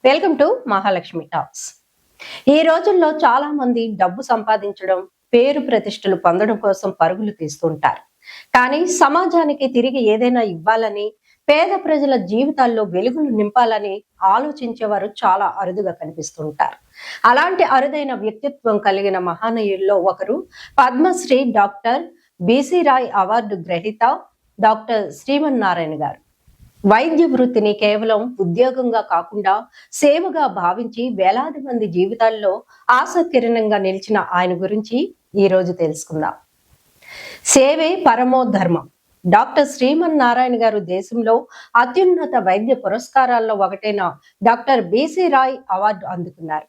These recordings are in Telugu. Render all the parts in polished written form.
Welcome to Mahalakshmi talks. ఈ రోజుల్లో చాలా మంది డబ్బు సంపాదించడం, పేరు ప్రతిష్టలు పొందడం కోసం పరుగులు తీస్తుంటారు. కానీ సమాజానికి తిరిగి ఏదైనా ఇవ్వాలని, పేద ప్రజల జీవితాల్లో వెలుగులు నింపాలని ఆలోచించేవారు చాలా అరుదుగా కనిపిస్తుంటారు. అలాంటి అరుదైన వ్యక్తిత్వం కలిగిన మహానీయుల్లో ఒకరు Padmashri doctor B C Roy award గ్రహీత డాక్టర్ శ్రీమన్నారాయణ గారు. వైద్య వృత్తిని కేవలం ఉద్యోగంగా కాకుండా సేవగా భావించి వేలాది మంది జీవితాల్లో ఆశాకిరణంగా నిలిచిన ఆయన గురించి ఈ రోజు తెలుసుకుందాం. సేవే పరమో ధర్మం. డాక్టర్ శ్రీమన్నారాయణ గారు దేశంలో అత్యున్నత వైద్య పురస్కారాల్లో ఒకటైన డాక్టర్ బిసి రాయ్ అవార్డు అందుకున్నారు.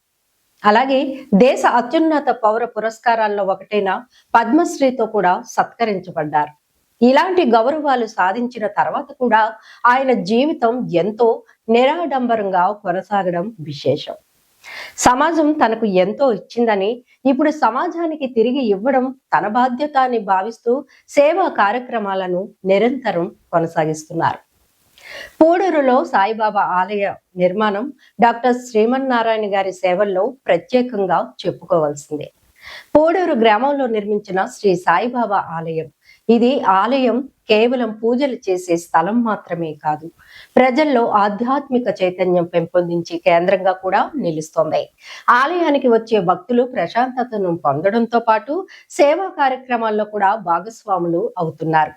అలాగే దేశ అత్యున్నత పౌర పురస్కారాల్లో ఒకటైన పద్మశ్రీతో కూడా సత్కరించబడ్డారు. ఇలాంటి గౌరవాలు సాధించిన తర్వాత కూడా ఆయన జీవితం ఎంతో నిరాడంబరంగా కొనసాగడం విశేషం. సమాజం తనకు ఎంతో ఇచ్చిందని, ఇప్పుడు సమాజానికి తిరిగి ఇవ్వడం తన బాధ్యత అని భావిస్తూ సేవా కార్యక్రమాలను నిరంతరం కొనసాగిస్తున్నారు. పూడూరులో సాయిబాబా ఆలయ నిర్మాణం డాక్టర్ శ్రీమన్నారాయణ గారి సేవల్లో ప్రత్యేకంగా చెప్పుకోవాల్సిందే. పూడూరు గ్రామంలో నిర్మించిన శ్రీ సాయిబాబా ఆలయం. ఇది ఆలయం కేవలం పూజలు చేసే స్థలం మాత్రమే కాదు, ప్రజల్లో ఆధ్యాత్మిక చైతన్యం పెంపొందించే కేంద్రంగా కూడా నిలుస్తోంది. ఆలయానికి వచ్చే భక్తులు ప్రశాంతతను పొందడంతో పాటు సేవా కార్యక్రమాల్లో కూడా భాగస్వాములు అవుతున్నారు.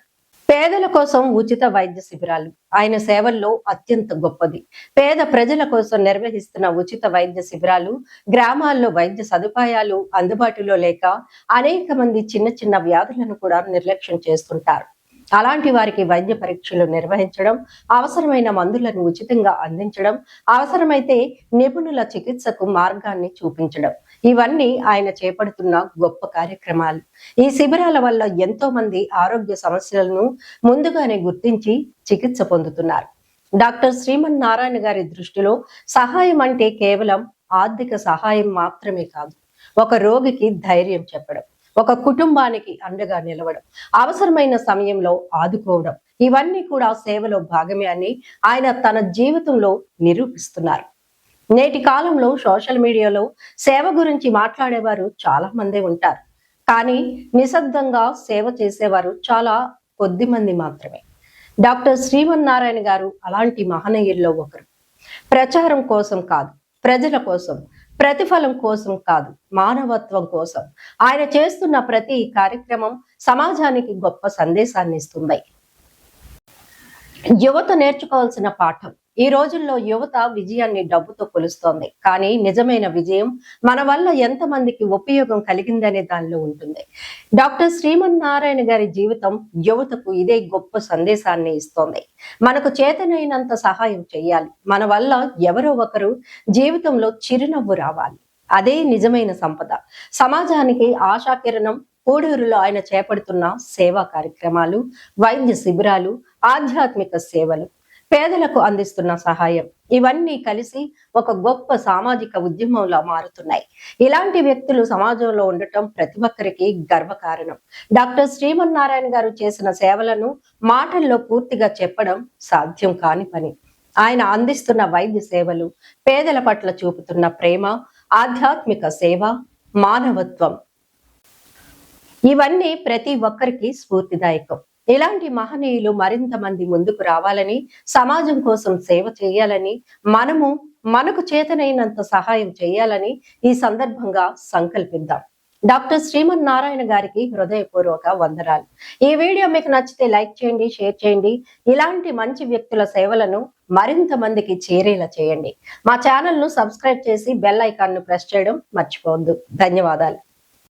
పేదల కోసం ఉచిత వైద్య శిబిరాలు ఆయన సేవల్లో అత్యంత గొప్పది. పేద ప్రజల కోసం నిర్వహిస్తున్న ఉచిత వైద్య శిబిరాలు గ్రామాల్లో వైద్య సదుపాయాలు అందుబాటులో లేక అనేక మంది చిన్న చిన్న వ్యాధులను కూడా నిర్లక్ష్యం చేస్తుంటారు. అలాంటి వారికి వైద్య పరీక్షలు నిర్వహించడం, అవసరమైన మందులను ఉచితంగా అందించడం, అవసరమైతే నిపుణుల చికిత్సకు మార్గాన్ని చూపించడం, ఇవన్నీ ఆయన చేపడుతున్న గొప్ప కార్యక్రమాలు. ఈ శిబిరాల వల్ల ఎంతో మంది ఆరోగ్య సమస్యలను ముందుగానే గుర్తించి చికిత్స పొందుతున్నారు. డాక్టర్ శ్రీమన్నారాయణ గారి దృష్టిలో సహాయం అంటే కేవలం ఆర్థిక సహాయం మాత్రమే కాదు, ఒక రోగికి ధైర్యం చెప్పడం, ఒక కుటుంబానికి అండగా నిలవడం, అవసరమైన సమయంలో ఆదుకోవడం, ఇవన్నీ కూడా సేవలో భాగమే అని ఆయన తన జీవితంలో నిరూపిస్తున్నారు. నేటి కాలంలో సోషల్ మీడియాలో సేవ గురించి మాట్లాడేవారు చాలా మందే ఉంటారు. కానీ నిశ్శబ్దంగా సేవ చేసేవారు చాలా కొద్ది మంది మాత్రమే. డాక్టర్ శ్రీమన్నారాయణ గారు అలాంటి మహనీయుల్లో ఒకరు. ప్రచారం కోసం కాదు, ప్రజల కోసం, ప్రతిఫలం కోసం కాదు, మానవత్వం కోసం ఆయన చేస్తున్న ప్రతి కార్యక్రమం సమాజానికి గొప్ప సందేశాన్ని ఇస్తుంది. యువత నేర్చుకోవాల్సిన పాఠం. ఈ రోజుల్లో యువత విజయాన్ని డబ్బుతో కొలుస్తోంది. కానీ నిజమైన విజయం మన వల్ల ఎంతమందికి ఉపయోగం కలిగిందనే దానిలో ఉంటుంది. డాక్టర్ శ్రీమన్నారాయణ గారి జీవితం యువతకు ఇదే గొప్ప సందేశాన్ని ఇస్తోంది. మనకు చేతనైనంత సహాయం చేయాలి. మన వల్ల ఎవరో ఒకరు జీవితంలో చిరునవ్వు రావాలి. అదే నిజమైన సంపద. సమాజానికి ఆశాకిరణం. పూడూరులో ఆయన చేపడుతున్న సేవా కార్యక్రమాలు, వైద్య శిబిరాలు, ఆధ్యాత్మిక సేవలు, పేదలకు అందిస్తున్న సహాయం, ఇవన్నీ కలిసి ఒక గొప్ప సామాజిక ఉద్యమంలా మారుతున్నాయి. ఇలాంటి వ్యక్తులు సమాజంలో ఉండటం ప్రతి ఒక్కరికి గర్వకారణం. డాక్టర్ శ్రీమన్నారాయణ గారు చేసిన సేవలను మాటల్లో పూర్తిగా చెప్పడం సాధ్యం కాని పని. ఆయన అందిస్తున్న వైద్య సేవలు, పేదల పట్ల చూపుతున్న ప్రేమ, ఆధ్యాత్మిక సేవ, మానవత్వం, ఇవన్నీ ప్రతి ఒక్కరికి స్ఫూర్తిదాయకం. ఇలాంటి మహనీయులు మరింత మంది ముందుకు రావాలని, సమాజం కోసం సేవ చేయాలని, మనకు చేతనైనంత సహాయం చేయాలని ఈ సందర్భంగా సంకల్పిద్దాం. డాక్టర్ శ్రీమన్నారాయణ గారికి హృదయపూర్వక వందనాలు. ఈ వీడియో మీకు నచ్చితే లైక్ చేయండి, షేర్ చేయండి. ఇలాంటి మంచి వ్యక్తుల సేవలను మరింత మందికి చేరేలా చేయండి. మా ఛానల్ ను సబ్స్క్రైబ్ చేసి బెల్ ఐకాన్ ను ప్రెస్ చేయడం మర్చిపోవద్దు. ధన్యవాదాలు.